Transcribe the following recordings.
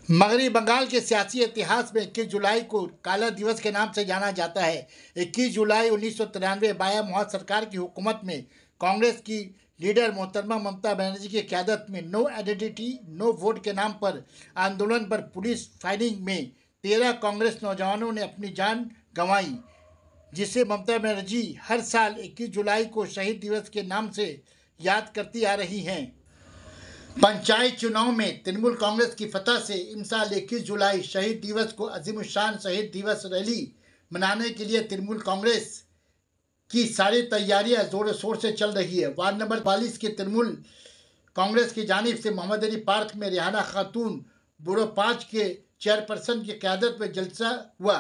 मगरबी बंगाल के सियासी इतिहास में 21 जुलाई को काला दिवस के नाम से जाना जाता है। 21 जुलाई 1993 बाया मुआज सरकार की हुकूमत में कांग्रेस की लीडर मोहतरमा ममता बनर्जी की क़यादत में नो आइडेंटिटी नो वोट के नाम पर आंदोलन पर पुलिस फायरिंग में 13 कांग्रेस नौजवानों ने अपनी जान गंवाई, जिसे ममता बनर्जी हर साल 21 जुलाई को शहीद दिवस के नाम से याद करती आ रही हैं। पंचायत चुनाव में तृणमूल कांग्रेस की फतह से इस साल 21 जुलाई शहीद दिवस को अजीमुशान शहीद दिवस रैली मनाने के लिए तृणमूल कांग्रेस की सारी तैयारियां जोर शोर से चल रही है। वार्ड नंबर 42 के तृणमूल कांग्रेस की जानिब से मोहम्मद अली पार्क में रिहाना खातून ब्यूरो 5 के चेयरपर्सन की क़यादत में जलसा हुआ,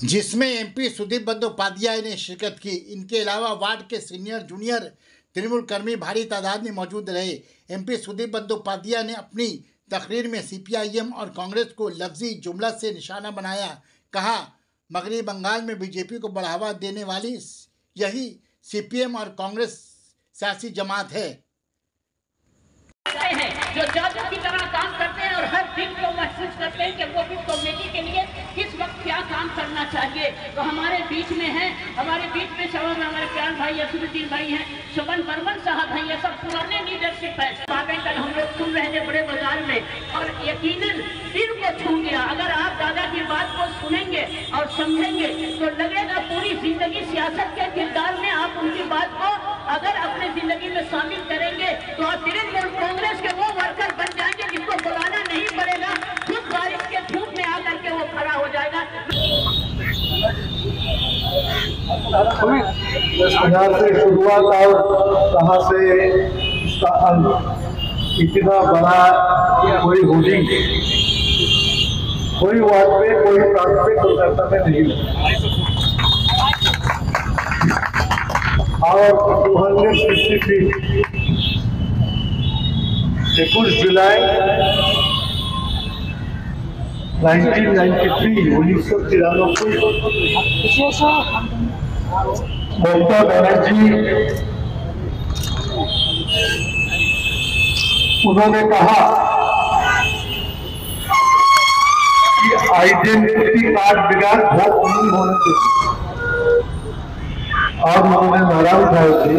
जिसमें एमपी सुदीप बंदोपाध्याय ने शिरकत की। इनके अलावा वार्ड के सीनियर जूनियर तृणमूल कर्मी भारी तादाद में मौजूद रहे। एमपी सुदीप बंदोपाध्याय ने अपनी तकरीर में सीपीआईएम और कांग्रेस को लफ्जी जुमला से निशाना बनाया। कहा, मगरबी बंगाल में बीजेपी को बढ़ावा देने वाली यही सीपीएम और कांग्रेस सियासी जमात है जो जादू की तरह काम करते हैं और हर दिन को महसूस करते हैं कि वो भी कम्युनिटी के लिए किस वक्त क्या काम करना चाहिए। तो हमारे बीच में है, हमारे बीच में सभा में हमारे प्यार भाई असुरुद्दीन भाई हैं, सुमन बर्मन साहब हैं, ये सब पुराने लीडरशिप है। बातें कल हम लोग सुन रहे थे बड़े बाजार में और यकीनन दिल को छू गया। अगर आप दादा की बात को सुनेंगे और समझेंगे तो लगेगा पूरी जिंदगी सियासत के किरदार में आप उनकी बात को अगर अपने जिंदगी में शामिल करेंगे तो आप तृणमूल कांग्रेस के वो वर्कर बन जाएंगे जिनको बुलाना नहीं पड़ेगा, खुद बारिश के धूप में आकर के वो खड़ा हो जाएगा। यहाँ से शुरुआत और कहाँ से इसका अंत, इतना बड़ा कोई होर्डिंग कोई वार्ड में कोई प्रांत में कोलकाता में नहीं और 21 जुलाई 1993 ममता बनर्जी उन्होंने कहा कि आइडेंटिटी कार्ड बिगाड़ वोट नहीं होने चाहिए और उन्होंने नारा उठाए थे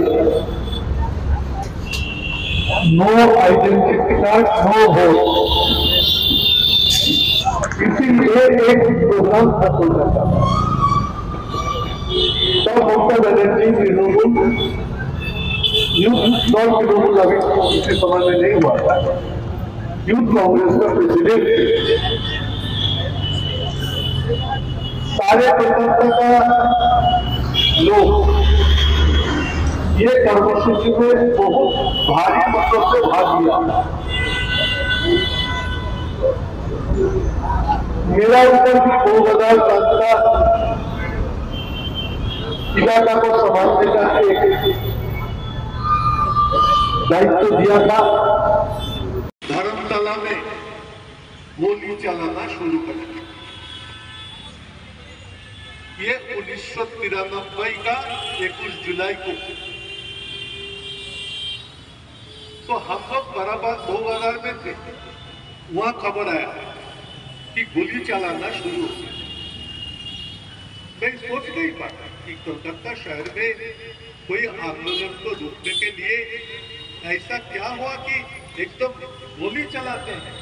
no identity card no vote. इसीलिए एक प्रोग्राम था कोलकाता में, तब ममता बनर्जी तृणमूल यूथ नॉन तृणमूल अभी इसके समय में नहीं हुआ था, यूथ कांग्रेस का प्रेसिडेंट। सारे कोलकाता का लोग ये कर्मसूची में बहुत भारी मतलब से भाग लिया। मेरा ऊपर भी 2007 का इलाका को संभालने का एक दायित्व दिया था। धर्मशाला में गोली चलाना शुरू कर दिया। ये 1993 का 21 जुलाई को, तो हम लोग बराबर 2000 में थे, वहां खबर आया कि गोली चलाना शुरू हो गया। मैं सोच नहीं पाता कि कोलकाता शहर में कोई आंदोलन को रोकने के लिए ऐसा क्या हुआ कि एकदम गोली चलाते हैं।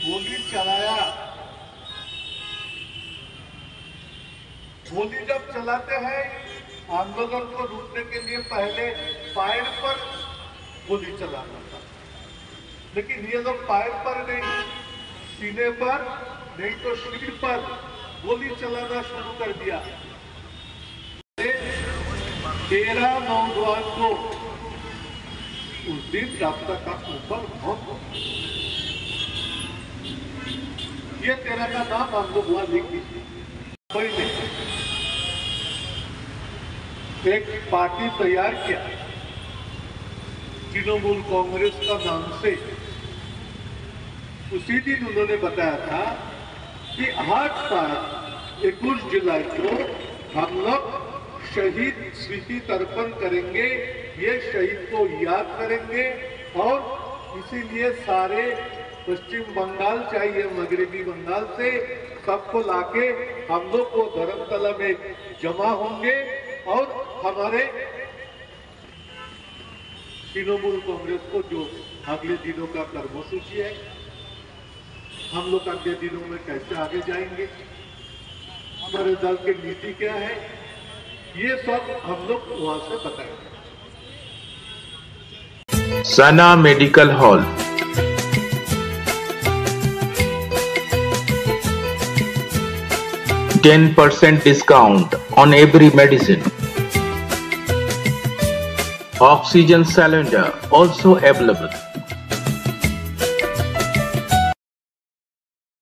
गोली चलाया, गोली जब चलाते हैं आंदोलन को रोकने के लिए पहले फायर पर गोली चलाना था, लेकिन ये लोग फायर पर नहीं, सीने पर नहीं तो शरीर पर गोली चलाना शुरू कर दिया। 13 नौजवान को उस दिन रास्ता का ऊपर बहुत, ये 13 का नाम हम लोग वहां लिख दीजिए। कोई नहीं, एक पार्टी तैयार किया तृणमूल कांग्रेस का नाम से। उसी दिन उन्होंने बताया था कि हर साल 21 जुलाई को हम लोग शहीद स्मृति तर्पण करेंगे, ये शहीद को याद करेंगे और इसीलिए सारे पश्चिम बंगाल चाहिए, मगरबी बंगाल से सबको लाके हम लोग को धर्मतला में जमा होंगे और हमारे तृणमूल कांग्रेस को जो अगले दिनों का कर्मसूची है, हम लोग अगले दिनों में कैसे आगे जाएंगे, हमारे दल की नीति क्या है, ये सब हम लोग वहां से बताएंगे। सना medical hall, %10 discount on every medicine. Oxygen cylinder also available.